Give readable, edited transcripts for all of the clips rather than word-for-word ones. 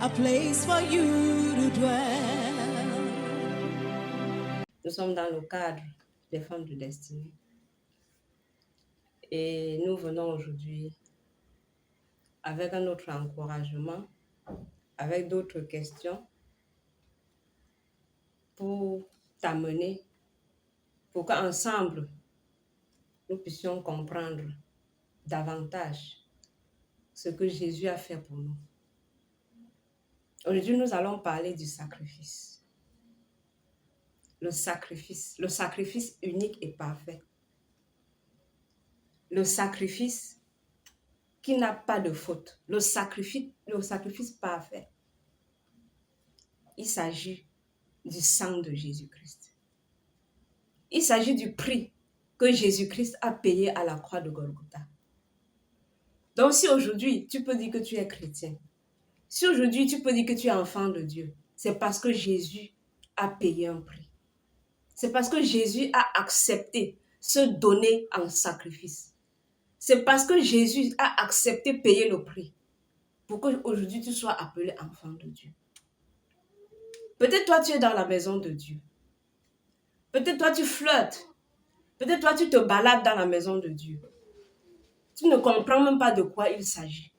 a place for you to dwell. Nous sommes dans le cadre des femmes de destinée. Et nous venons aujourd'hui avec un autre encouragement, avec d'autres questions pour t'amener, pour qu'ensemble, nous puissions comprendre davantage ce que Jésus a fait pour nous. Aujourd'hui, nous allons parler du sacrifice. Le sacrifice unique et parfait. Le sacrifice qui n'a pas de faute. Le sacrifice parfait. Il s'agit du sang de Jésus-Christ. Il s'agit du prix que Jésus-Christ a payé à la croix de Golgotha. Donc si aujourd'hui, tu peux dire que tu es chrétien, si aujourd'hui, tu peux dire que tu es enfant de Dieu, c'est parce que Jésus a payé un prix. C'est parce que Jésus a accepté se donner en sacrifice. C'est parce que Jésus a accepté payer le prix pour qu'aujourd'hui, tu sois appelé enfant de Dieu. Peut-être toi, tu es dans la maison de Dieu. Peut-être toi, tu flirtes. Peut-être toi, tu te balades dans la maison de Dieu. Tu ne comprends même pas de quoi il s'agit.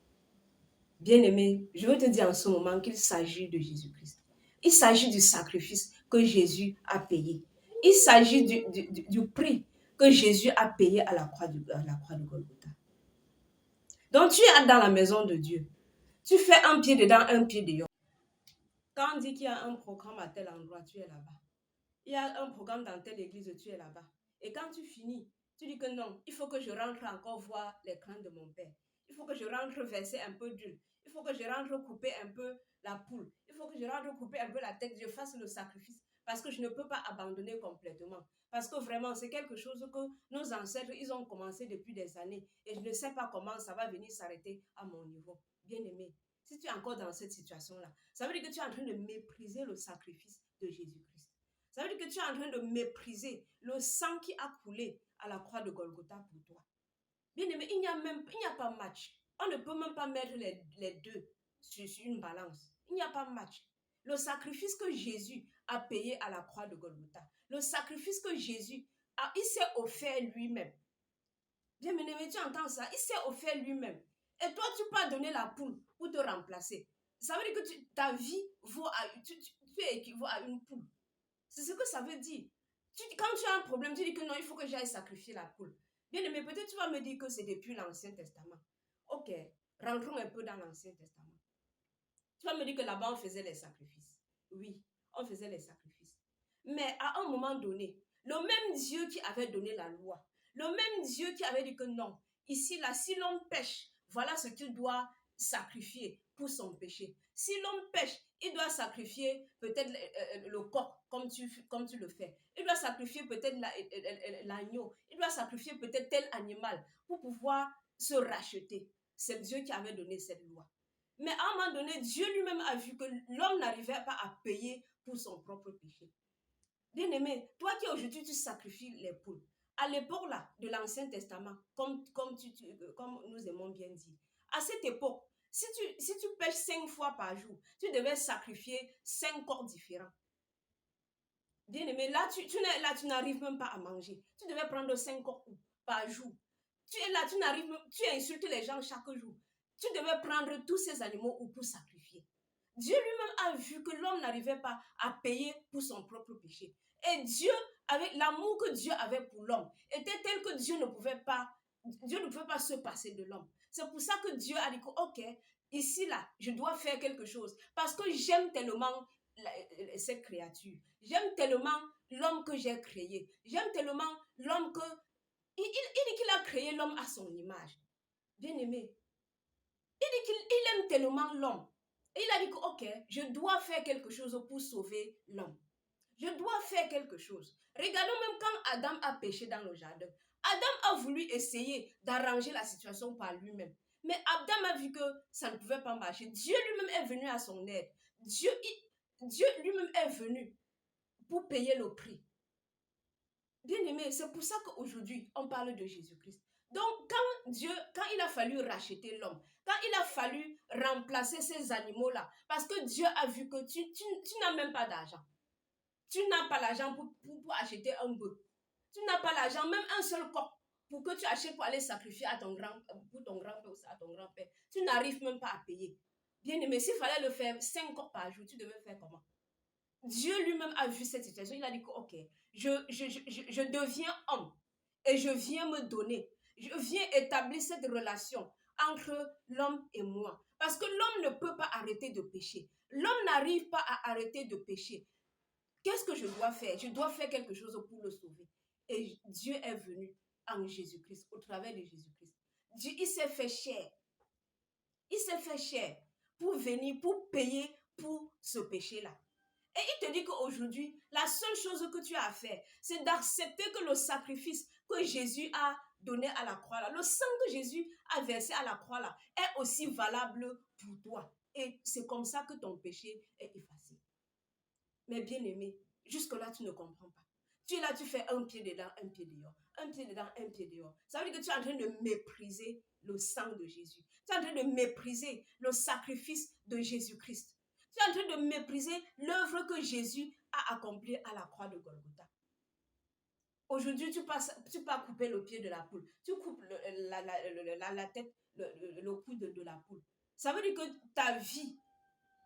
Bien-aimé, je veux te dire en ce moment qu'il s'agit de Jésus-Christ. Il s'agit du sacrifice que Jésus a payé. Il s'agit du prix que Jésus a payé à la croix de Golgotha. Donc tu es dans la maison de Dieu. Tu fais un pied dedans, un pied dehors. Quand on dit qu'il y a un programme à tel endroit, tu es là-bas. Il y a un programme dans telle église, tu es là-bas. Et quand tu finis, tu dis que non, il faut que je rentre encore voir les crans de mon père. Il faut que je rentre verser un peu d'huile. Il faut que je rentre couper un peu la poule. Il faut que je rentre couper un peu la tête. Je fasse le sacrifice. Parce que je ne peux pas abandonner complètement. Parce que vraiment, c'est quelque chose que nos ancêtres, ils ont commencé depuis des années. Et je ne sais pas comment ça va venir s'arrêter à mon niveau. Bien-aimé, si tu es encore dans cette situation-là, ça veut dire que tu es en train de mépriser le sacrifice de Jésus-Christ. Ça veut dire que tu es en train de mépriser le sang qui a coulé à la croix de Golgotha pour toi. Bien aimé, il n'y a pas match. On ne peut même pas mettre les deux sur une balance. Il n'y a pas match. Le sacrifice que Jésus a payé à la croix de Golgotha, le sacrifice que Jésus il s'est offert lui-même. Bien aimé, tu entends ça? Il s'est offert lui-même. Et toi, tu peux donner la poule pour te remplacer. Ça veut dire que ta vie tu équivaut à une poule. C'est ce que ça veut dire. Quand tu as un problème, tu dis que non, il faut que j'aille sacrifier la poule. Bien aimé, peut-être tu vas me dire que c'est depuis l'Ancien Testament. Ok, rentrons un peu dans l'Ancien Testament. Tu vas me dire que là-bas, on faisait les sacrifices. Oui, on faisait les sacrifices. Mais à un moment donné, le même Dieu qui avait donné la loi, le même Dieu qui avait dit que non, ici, là, si l'homme pêche, voilà ce qu'il doit sacrifier pour son péché. Si l'homme pêche, il doit sacrifier peut-être le coq, comme tu le fais. Il doit sacrifier peut-être l'agneau. Il doit sacrifier peut-être tel animal pour pouvoir se racheter. C'est Dieu qui avait donné cette loi. Mais à un moment donné, Dieu lui-même a vu que l'homme n'arrivait pas à payer pour son propre péché. Bien-aimé, toi qui aujourd'hui tu sacrifies les poules, à l'époque là de l'Ancien Testament, comme nous aimons bien dire, à cette époque, si tu pêches 5 fois par jour, tu devais sacrifier 5 corps différents. Bien-aimé, là tu n'arrives même pas à manger. Tu devais prendre 5 corps par jour. Tu es là, tu insultes les gens chaque jour. Tu devais prendre tous ces animaux pour sacrifier. Dieu lui-même a vu que l'homme n'arrivait pas à payer pour son propre péché. Et Dieu, avec l'amour que Dieu avait pour l'homme, était tel que Dieu ne pouvait pas se passer de l'homme. C'est pour ça que Dieu a dit que, ok, ici, là, je dois faire quelque chose. Parce que j'aime tellement cette créature. J'aime tellement l'homme que j'ai créé. J'aime tellement l'homme que... Il dit qu'il a créé l'homme à son image. Bien aimé. Il dit qu'il aime tellement l'homme. Et il a dit que, ok, je dois faire quelque chose pour sauver l'homme. Je dois faire quelque chose. Regardons même quand Adam a péché dans le jardin. Adam a voulu essayer d'arranger la situation par lui-même. Mais Adam a vu que ça ne pouvait pas marcher. Dieu lui-même est venu à son aide. Dieu lui-même est venu pour payer le prix. Bien aimé, c'est pour ça qu'aujourd'hui, on parle de Jésus-Christ. Donc, quand il a fallu racheter l'homme, quand il a fallu remplacer ces animaux-là, parce que Dieu a vu que tu n'as même pas d'argent. Tu n'as pas l'argent pour acheter un bœuf. Tu n'as pas l'argent, même un seul coq, pour que tu achètes pour aller sacrifier pour ton grand-père ou à ton grand-père. Tu n'arrives même pas à payer. Bien aimé, s'il fallait le faire 5 coqs par jour, tu devais faire comment? Dieu lui-même a vu cette situation. Il a dit que, ok, je deviens homme et je viens me donner. Je viens établir cette relation entre l'homme et moi. Parce que l'homme ne peut pas arrêter de pécher. L'homme n'arrive pas à arrêter de pécher. Qu'est-ce que je dois faire? Je dois faire quelque chose pour le sauver. Et Dieu est venu en Jésus-Christ, au travers de Jésus-Christ. Dieu, il s'est fait chair. Il s'est fait chair pour venir, pour payer pour ce péché-là. Et il te dit qu'aujourd'hui, la seule chose que tu as à faire, c'est d'accepter que le sacrifice que Jésus a donné à la croix, là, le sang que Jésus a versé à la croix, là, est aussi valable pour toi. Et c'est comme ça que ton péché est effacé. Mais bien aimé, jusque-là, tu ne comprends pas. Tu es là, tu fais un pied dedans, un pied dehors. Un pied dedans, un pied dehors. Ça veut dire que tu es en train de mépriser le sang de Jésus. Tu es en train de mépriser le sacrifice de Jésus-Christ. Tu es en train de mépriser l'œuvre que Jésus a accomplie à la croix de Golgotha. Aujourd'hui, tu pars couper le pied de la poule. Tu coupes la tête, le cou de la poule. Ça veut dire que ta vie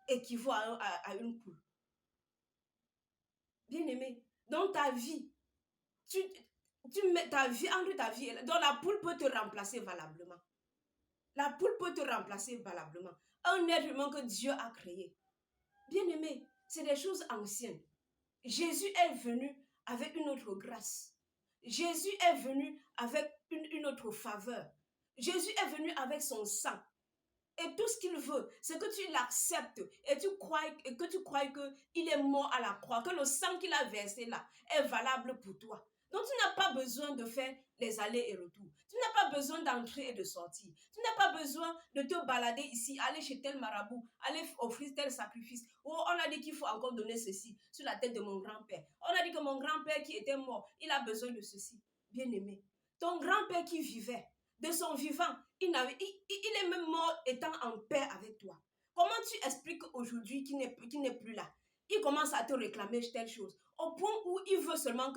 équivaut à une poule. Bien-aimé, dans ta vie, tu mets ta vie entre ta vie et donc la poule peut te remplacer valablement. La poule peut te remplacer valablement. Un être humain que Dieu a créé. Bien-aimé, c'est des choses anciennes. Jésus est venu avec une autre grâce. Jésus est venu avec une autre faveur. Jésus est venu avec son sang. Et tout ce qu'il veut, c'est que tu l'acceptes et que tu crois qu'il est mort à la croix, que le sang qu'il a versé là est valable pour toi. Donc tu n'as pas besoin de faire les allers et retours. Tu n'as pas besoin d'entrer et de sortir. Tu n'as pas besoin de te balader ici, aller chez tel marabout, aller offrir tel sacrifice. Oh, on a dit qu'il faut encore donner ceci sur la tête de mon grand-père. On a dit que mon grand-père qui était mort, il a besoin de ceci. Bien-aimé, ton grand-père qui vivait, de son vivant, il est même mort étant en paix avec toi. Comment tu expliques aujourd'hui qu'il n'est plus là? Il commence à te réclamer telle chose. Au point où il veut seulement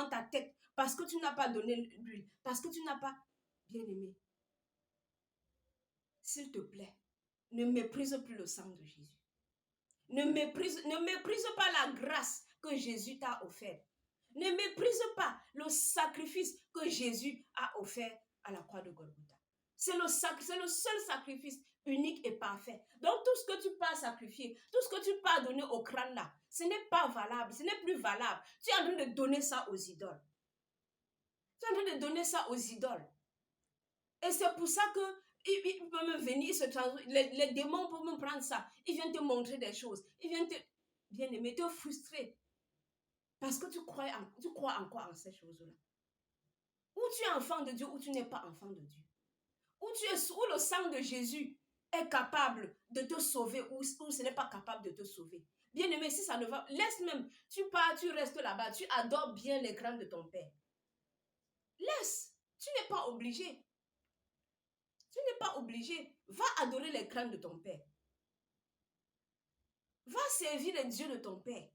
ta tête parce que tu n'as pas donné l'huile, parce que tu n'as pas bien aimé. S'il te plaît, ne méprise plus le sang de Jésus. Ne méprise pas la grâce que Jésus t'a offerte. Ne méprise pas le sacrifice que Jésus a offert à la croix de Golgotha. C'est le seul sacrifice unique et parfait. Donc tout ce que tu peux sacrifier, tout ce que tu peux donner au crâne là, ce n'est pas valable, ce n'est plus valable. Tu es en train de donner ça aux idoles. Tu es en train de donner ça aux idoles. Et c'est pour ça que il peut me venir, les démons peuvent me prendre ça. Ils viennent te montrer des choses. Ils viennent bien aimer, te frustrer. Parce que tu crois encore en ces choses-là. Ou tu es enfant de Dieu, ou tu n'es pas enfant de Dieu. Où le sang de Jésus est capable de te sauver, ou ce n'est pas capable de te sauver. Bien aimé, si ça ne va, laisse même. Tu pars, tu restes là-bas, tu adores bien les crânes de ton père. Laisse. Tu n'es pas obligé. Tu n'es pas obligé. Va adorer les crânes de ton père. Va servir les dieux de ton père.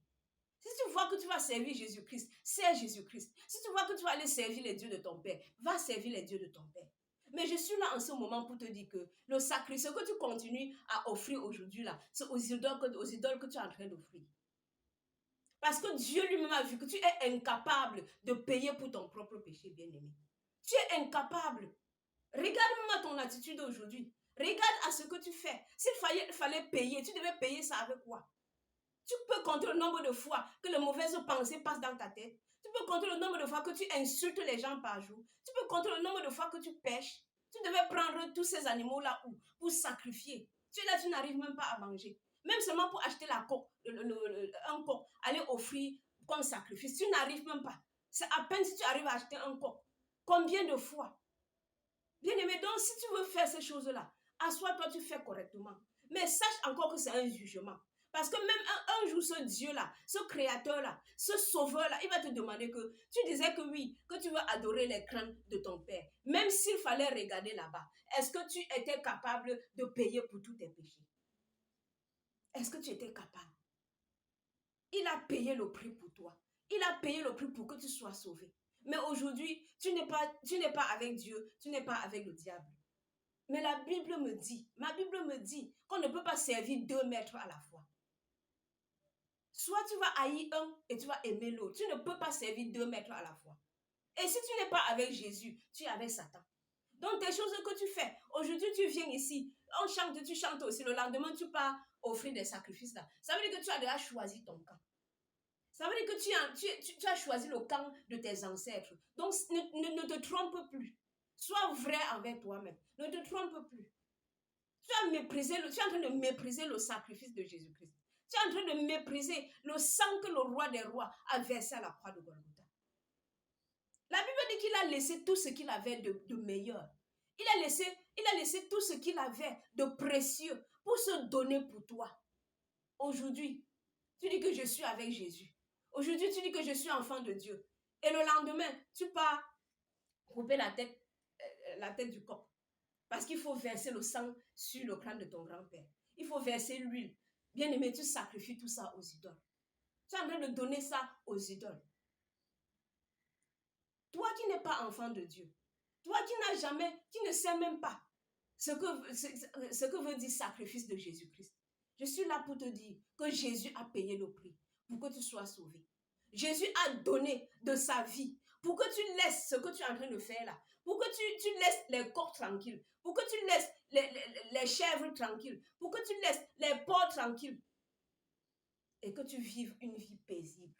Si tu vois que tu vas servir Jésus-Christ, sers Jésus-Christ. Si tu vois que tu vas aller servir les dieux de ton père, va servir les dieux de ton père. Mais je suis là en ce moment pour te dire que le sacrifice que tu continues à offrir aujourd'hui là, c'est aux idoles que tu es en train d'offrir. Parce que Dieu lui-même a vu que tu es incapable de payer pour ton propre péché, bien-aimé. Tu es incapable. Regarde-moi ton attitude aujourd'hui. Regarde à ce que tu fais. S'il fallait payer, tu devais payer ça avec quoi? Tu peux compter le nombre de fois que les mauvaises pensées passent dans ta tête. Tu peux compter le nombre de fois que tu insultes les gens par jour. Tu peux compter le nombre de fois que tu pêches. Tu devais prendre tous ces animaux-là pour sacrifier. Tu es là, tu n'arrives même pas à manger. Même seulement pour acheter la coque, un coq, aller offrir comme sacrifice. Tu n'arrives même pas. C'est à peine si tu arrives à acheter un coq. Combien de fois? Bien aimé, donc si tu veux faire ces choses-là, assois-toi, tu fais correctement. Mais sache encore que c'est un jugement. Parce que même un jour, ce Dieu-là, ce Créateur-là, ce Sauveur-là, il va te demander que tu disais que oui, que tu veux adorer les crânes de ton Père. Même s'il fallait regarder là-bas, est-ce que tu étais capable de payer pour tous tes péchés? Est-ce que tu étais capable? Il a payé le prix pour toi. Il a payé le prix pour que tu sois sauvé. Mais aujourd'hui, tu n'es pas avec Dieu, tu n'es pas avec le diable. Mais la Bible me dit, ma Bible me dit qu'on ne peut pas servir 2 maîtres à la fois. Soit tu vas haïr un et tu vas aimer l'autre. Tu ne peux pas servir 2 maîtres à la fois. Et si tu n'es pas avec Jésus, tu es avec Satan. Donc, des choses que tu fais. Aujourd'hui, tu viens ici, on chante, tu chantes aussi. Le lendemain, tu pars offrir des sacrifices là. Ça veut dire que tu as déjà choisi ton camp. Ça veut dire que tu as choisi le camp de tes ancêtres. Donc, ne te trompe plus. Sois vrai envers toi-même. Ne te trompe plus. Tu es en train de mépriser le sacrifice de Jésus-Christ. Tu es en train de mépriser le sang que le roi des rois a versé à la croix de Golgotha. La Bible dit qu'il a laissé tout ce qu'il avait de meilleur. Il a laissé tout ce qu'il avait de précieux pour se donner pour toi. Aujourd'hui, tu dis que je suis avec Jésus. Aujourd'hui, tu dis que je suis enfant de Dieu. Et le lendemain, tu pars couper la tête du coq. Parce qu'il faut verser le sang sur le crâne de ton grand-père. Il faut verser l'huile. Bien-aimé, tu sacrifies tout ça aux idoles. Tu es en train de donner ça aux idoles. Toi qui n'es pas enfant de Dieu, toi qui ne sais même pas ce que veut dire sacrifice de Jésus-Christ. Je suis là pour te dire que Jésus a payé le prix pour que tu sois sauvé. Jésus a donné de sa vie pour que tu laisses ce que tu es en train de faire là, pour que tu laisses les coqs tranquilles, pour que tu laisses les chèvres tranquilles, pour que tu laisses les porcs tranquilles et que tu vives une vie paisible.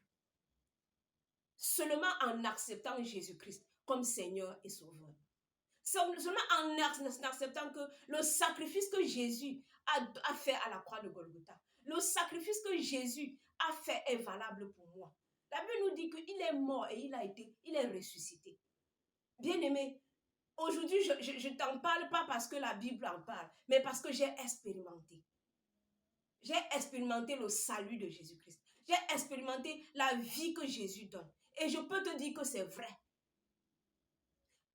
Seulement en acceptant Jésus-Christ comme Seigneur et Sauveur. Seulement en acceptant que le sacrifice que Jésus a fait à la croix de Golgotha, le sacrifice que Jésus a fait est valable pour moi. La Bible nous dit qu'il est mort et il est ressuscité. Bien-aimé, aujourd'hui, je ne t'en parle pas parce que la Bible en parle, mais parce que j'ai expérimenté. J'ai expérimenté le salut de Jésus-Christ. J'ai expérimenté la vie que Jésus donne. Et je peux te dire que c'est vrai.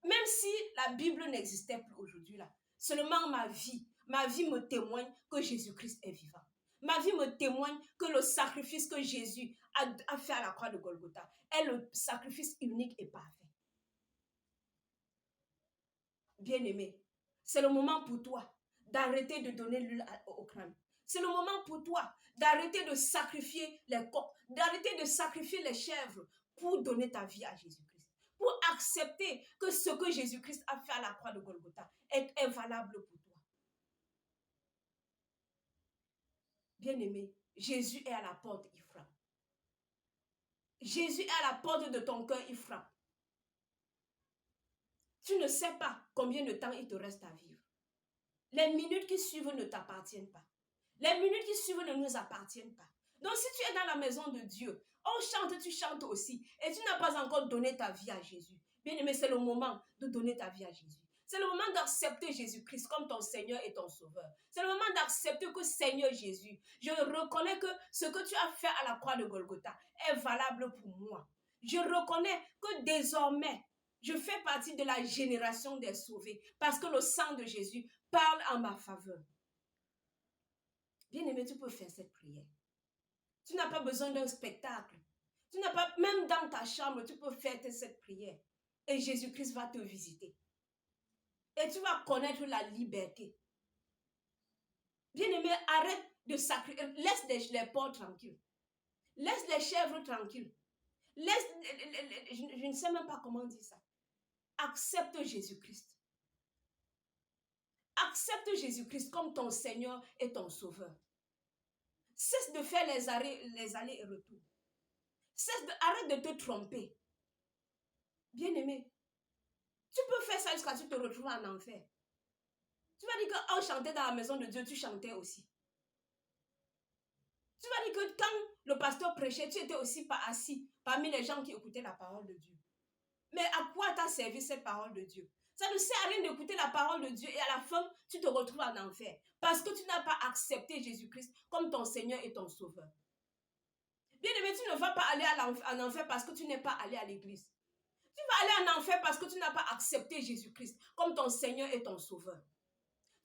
Même si la Bible n'existait plus aujourd'hui là, seulement ma vie me témoigne que Jésus-Christ est vivant. Ma vie me témoigne que le sacrifice que Jésus a fait à la croix de Golgotha est le sacrifice unique et parfait. Bien-aimé, c'est le moment pour toi d'arrêter de donner l'huile au crâne. C'est le moment pour toi d'arrêter de sacrifier les coqs, d'arrêter de sacrifier les chèvres pour donner ta vie à Jésus-Christ. Pour accepter que ce que Jésus-Christ a fait à la croix de Golgotha est valable pour toi. Bien-aimé, Jésus est à la porte, il frappe. Jésus est à la porte de ton cœur, il frappe. Tu ne sais pas combien de temps il te reste à vivre. Les minutes qui suivent ne t'appartiennent pas. Les minutes qui suivent ne nous appartiennent pas. Donc si tu es dans la maison de Dieu, on chante, tu chantes aussi, et tu n'as pas encore donné ta vie à Jésus. Bien-aimé, c'est le moment de donner ta vie à Jésus. C'est le moment d'accepter Jésus-Christ comme ton Seigneur et ton Sauveur. C'est le moment d'accepter que Seigneur Jésus, je reconnais que ce que tu as fait à la croix de Golgotha est valable pour moi. Je reconnais que désormais, je fais partie de la génération des sauvés parce que le sang de Jésus parle en ma faveur. Bien-aimé, tu peux faire cette prière. Tu n'as pas besoin d'un spectacle. Tu n'as pas, même dans ta chambre, tu peux faire cette prière. Et Jésus-Christ va te visiter. Et tu vas connaître la liberté. Bien-aimé, arrête de sacrifier. Laisse les porcs tranquilles. Laisse les chèvres tranquilles. Je ne sais même pas comment dire ça. Accepte Jésus-Christ. Accepte Jésus-Christ comme ton Seigneur et ton Sauveur. Cesse de faire les allers et retours. Arrête de te tromper. Bien-aimé, tu peux faire ça jusqu'à ce que tu te retrouves en enfer. Tu vas dire qu'on chantait dans la maison de Dieu, tu chantais aussi. Tu vas dire que quand le pasteur prêchait, tu étais aussi pas assis parmi les gens qui écoutaient la parole de Dieu. Mais à quoi t'a servi cette parole de Dieu? Ça ne sert à rien d'écouter la parole de Dieu et à la fin, tu te retrouves en enfer. Parce que tu n'as pas accepté Jésus-Christ comme ton Seigneur et ton Sauveur. Bien-aimé, tu ne vas pas aller en enfer parce que tu n'es pas allé à l'église. Tu vas aller en enfer parce que tu n'as pas accepté Jésus-Christ comme ton Seigneur et ton Sauveur.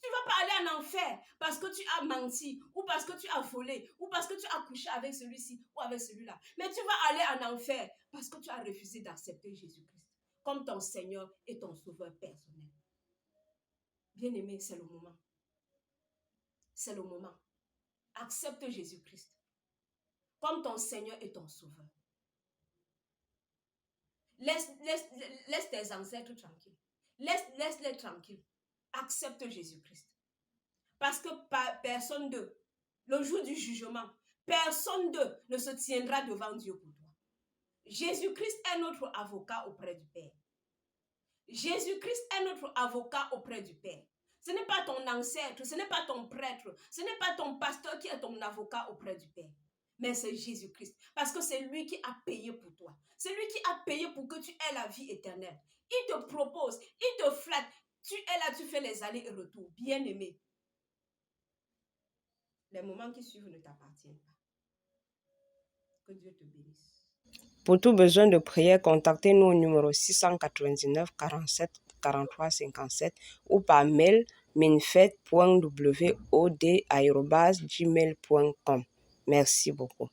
Tu ne vas pas aller en enfer parce que tu as menti, ou parce que tu as volé, ou parce que tu as couché avec celui-ci ou avec celui-là. Mais tu vas aller en enfer parce que tu as refusé d'accepter Jésus-Christ comme ton Seigneur et ton Sauveur personnel. Bien-aimé, c'est le moment. C'est le moment. Accepte Jésus-Christ comme ton Seigneur et ton Sauveur. Laisse tes ancêtres tranquilles. Laisse-les tranquilles. Accepte Jésus-Christ. Parce que personne d'eux, le jour du jugement, personne d'eux ne se tiendra devant Dieu pour toi. Jésus-Christ est notre avocat auprès du Père. Jésus-Christ est notre avocat auprès du Père. Ce n'est pas ton ancêtre, ce n'est pas ton prêtre, ce n'est pas ton pasteur qui est ton avocat auprès du Père. Mais c'est Jésus-Christ. Parce que c'est lui qui a payé pour toi. C'est lui qui a payé pour que tu aies la vie éternelle. Il te propose, il te flatte. Tu es là, tu fais les allers et retours. Bien-aimé. Les moments qui suivent ne t'appartiennent pas. Que Dieu te bénisse. Pour tout besoin de prière, contactez-nous au numéro 699 47 43 57 ou par mail minfet.wod@gmail.com. Merci beaucoup.